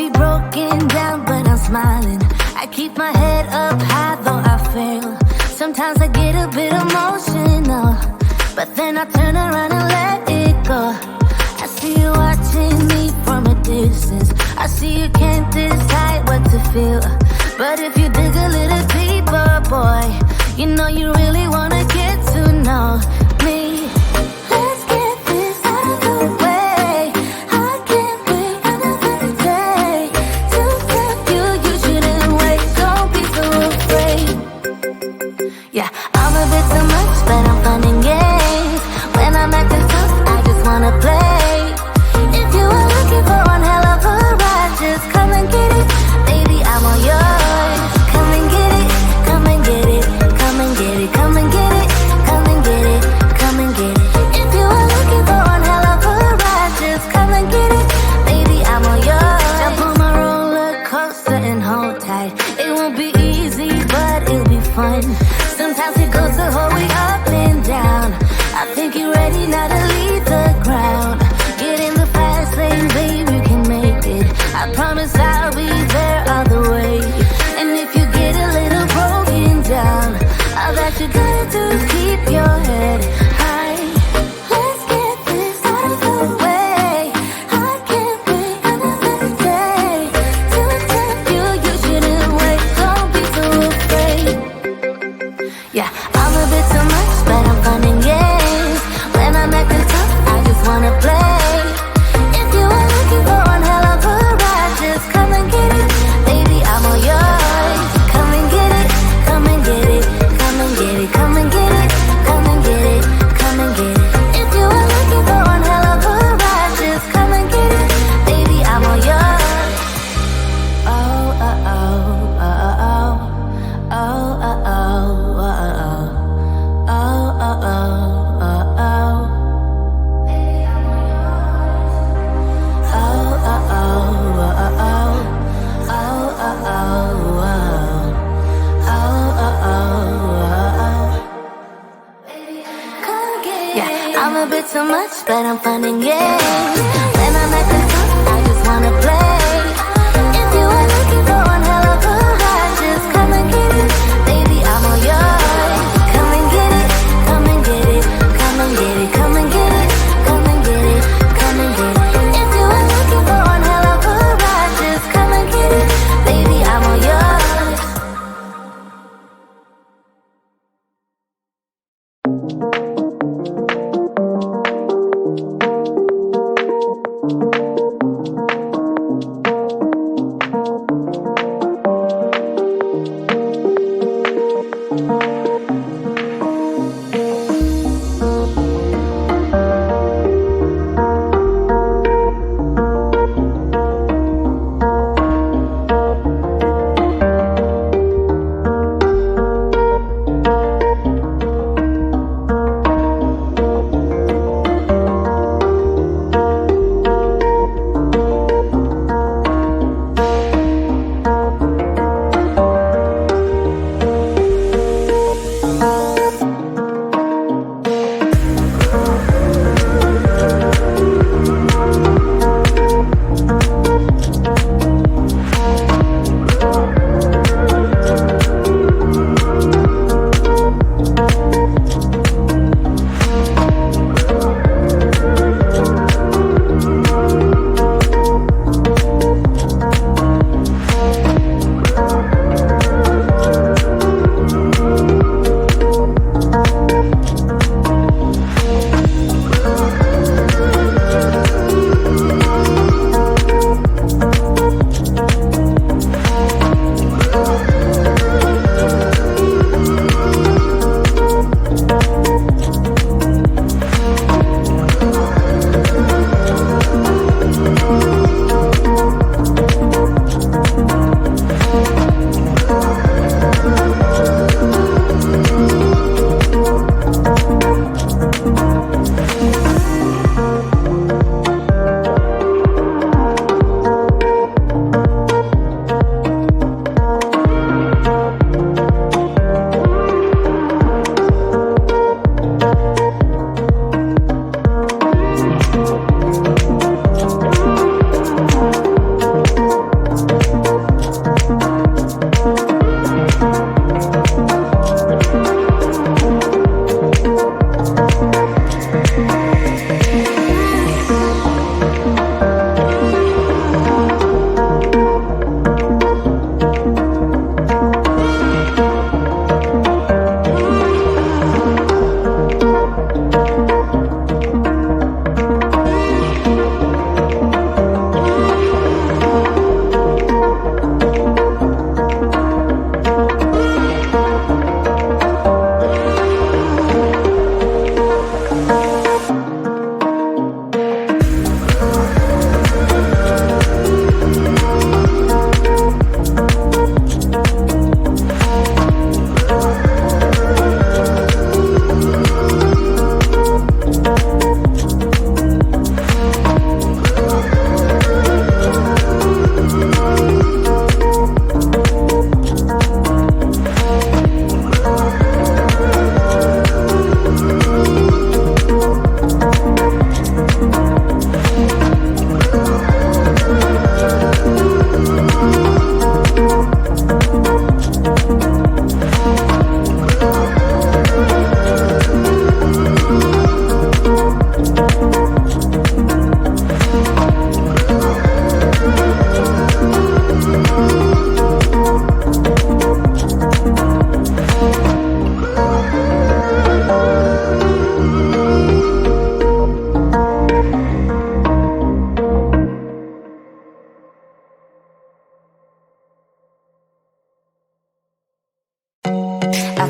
be broken down, but I'm smiling. I keep my head up high, though I fail. Sometimes I get a bit emotional, but then I turn around and let it go. I see you watching me from a distance. I see you can't decide what to feel, but if you dig a little deeper, boy, you know you really wanna get to know me. Let's get this out of the way. I can't wait another day to tell you you shouldn't wait. Don't be so afraid. Yeah, I'm a bit too much, but I'm fun and games. When I'm acting tough, I just wanna play. If you are looking for one hell of a ride, just come and get it. Baby, I'm all yours. Come and get it, come and get it, come and get it, come and get it, come and get it, come and get it. If you are looking for one hell of a ride, just come and get it. Baby, I'm all yours. Jump on my roller coaster and hold tight. It won't be easy, but it'll be fun. Sometimes it goes the whole way up and down. I think you're ready now to leave the ground. Get in the fast lane, baby, you can make it. I promise I'll be there all the way. And if you get a little broken down, all that you gotta do is keep your head high. Let's get this out of the way. I can't wait another day to tell you you shouldn't wait. Don't be so afraid. Yeah, I'm a bit too much, but I'm fun and games. When I'm acting tough, I just wanna play. If you are looking for one hell of a ride, just come and get it. Baby, I'm all yours. Come and get it, come and get it, come and get it, come and get it, come and get it, come and get it. If you are looking for one hell of a ride, just come and get it. Baby, I'm all yours. Oh, oh, oh, oh, oh, oh, oh, oh, oh, oh. Oh, oh, oh, oh, oh. Baby, I'm all yours. Oh, oh, oh, oh, oh. Oh, oh, oh, oh. Oh, oh, oh, oh. Come get it. Yeah, I'm a bit too much, but I'm fun and games. When I'm acting tough, I just wanna play. If you are looking for one hell of a ride, just come and get it. Baby, I'm all yours. Come and get it, come and get it, come and get it, come and get it, come and get it, come and get it. If you are looking for one hell of a ride, just come and get it. Baby, I'm all yours.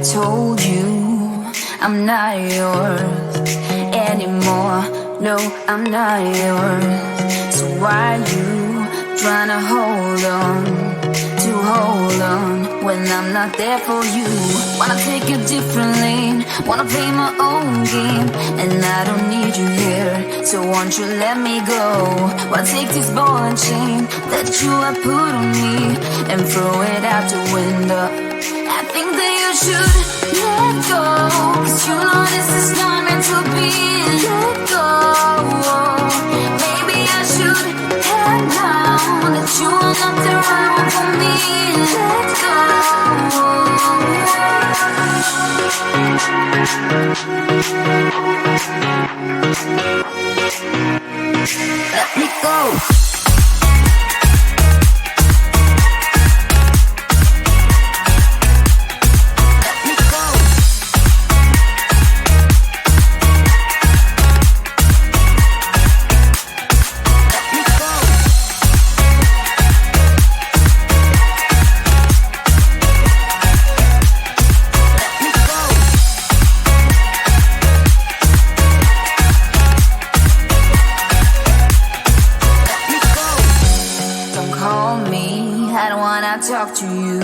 told you I'm not yours anymore. No, I'm not yours. So why you trying to hold on when I'm not there for you? Wanna take a different lane, wanna play my own game, and I don't need you here, so won't you let me go? Wanna take this ball and chain that you have put on me and throw it out the window. I think that you should let go, 'cause you know this is not meant to be. Let go. Maybe I should have known that you are not the right one for me. Let go. Let me go. Talk to you,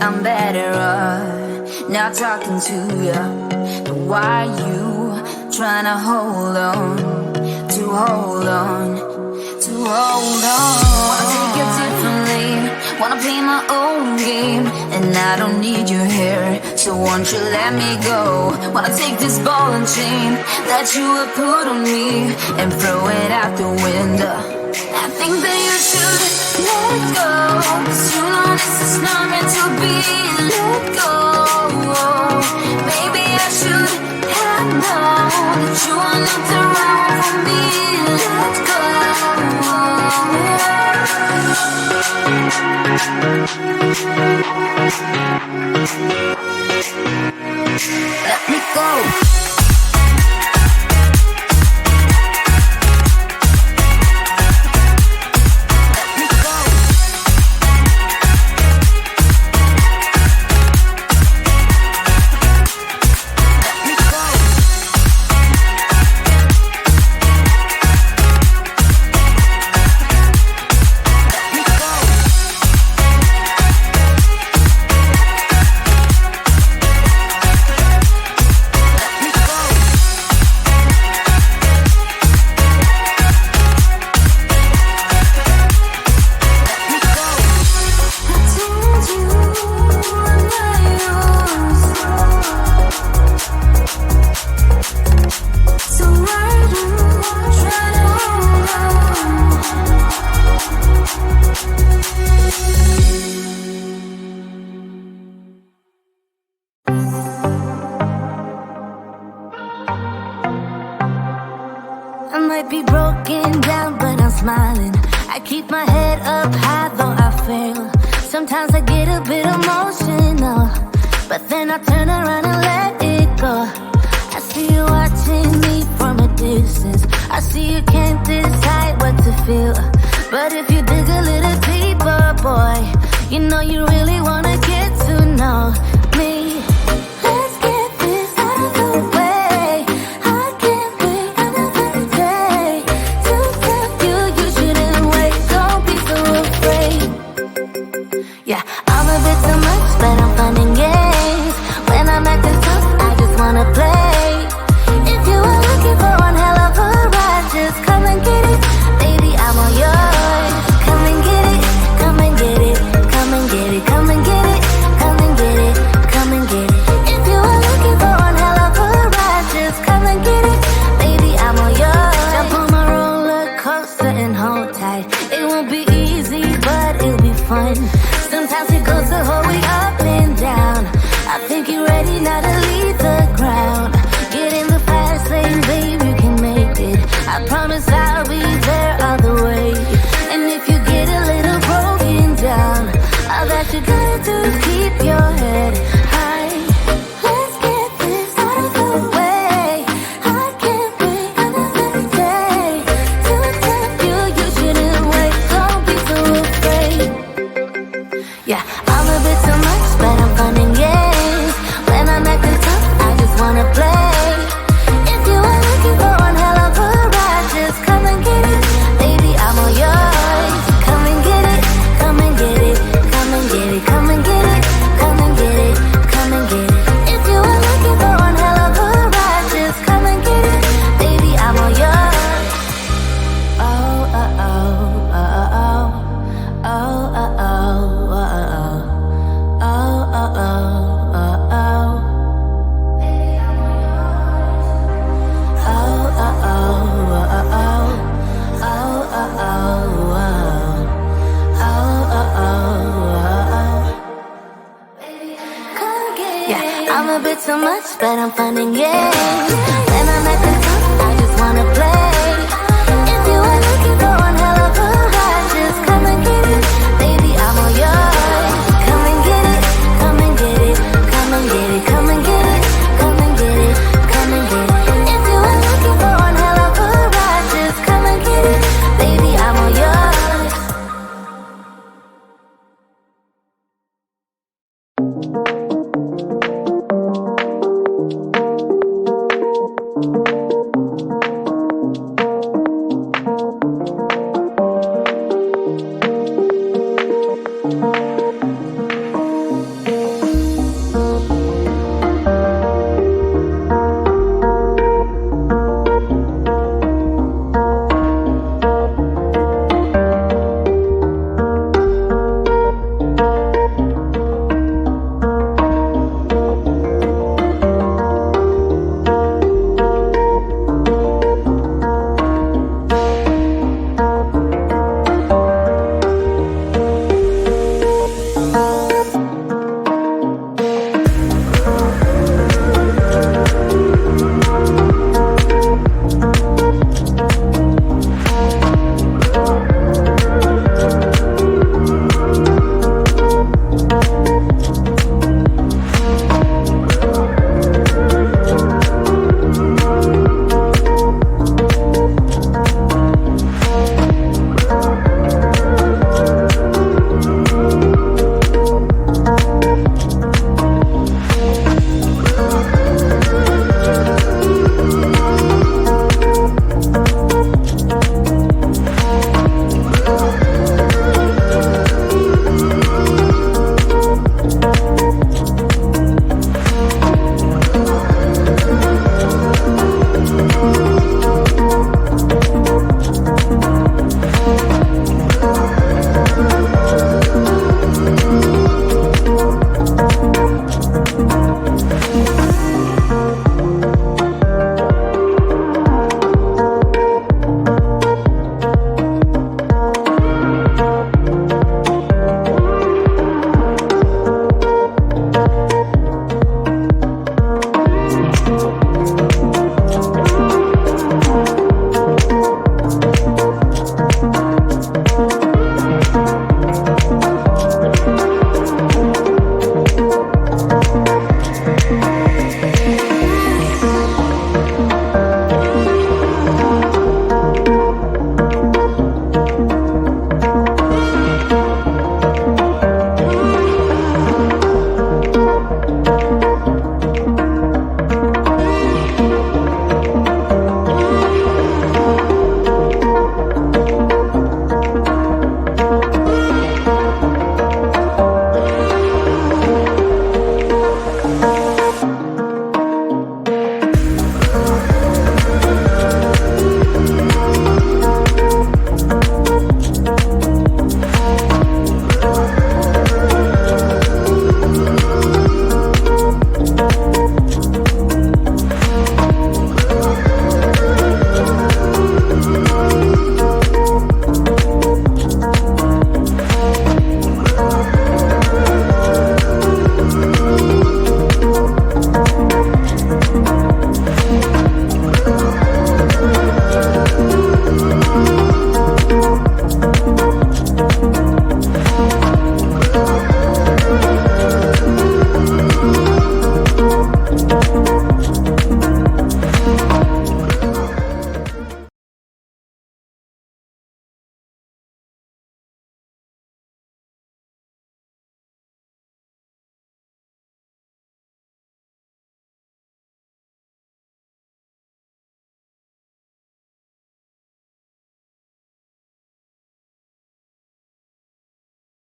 I'm better off not talking to you. But why you trying to hold on? Wanna take a different lane, wanna play my own game, and I don't need you here, so won't you let me go? Wanna take this ball and chain that you have put on me and throw it out the window. I think that you should let go, 'cause you know this is not meant to be. Let go. Maybe I should have known that you are not the right one for me. Let go. Let me go. Yeah, I'm a bit a bit too much, but I'm fun and games. When I'm at the top, I just wanna play. If you are looking for one hell of a ride, just come and get it, baby, I'm all yours. Come and get it, come and get it, come and get it, come and get it, come and get it, come and get it. If you are looking for one hell of a ride, just come and get it, baby, I'm all yours.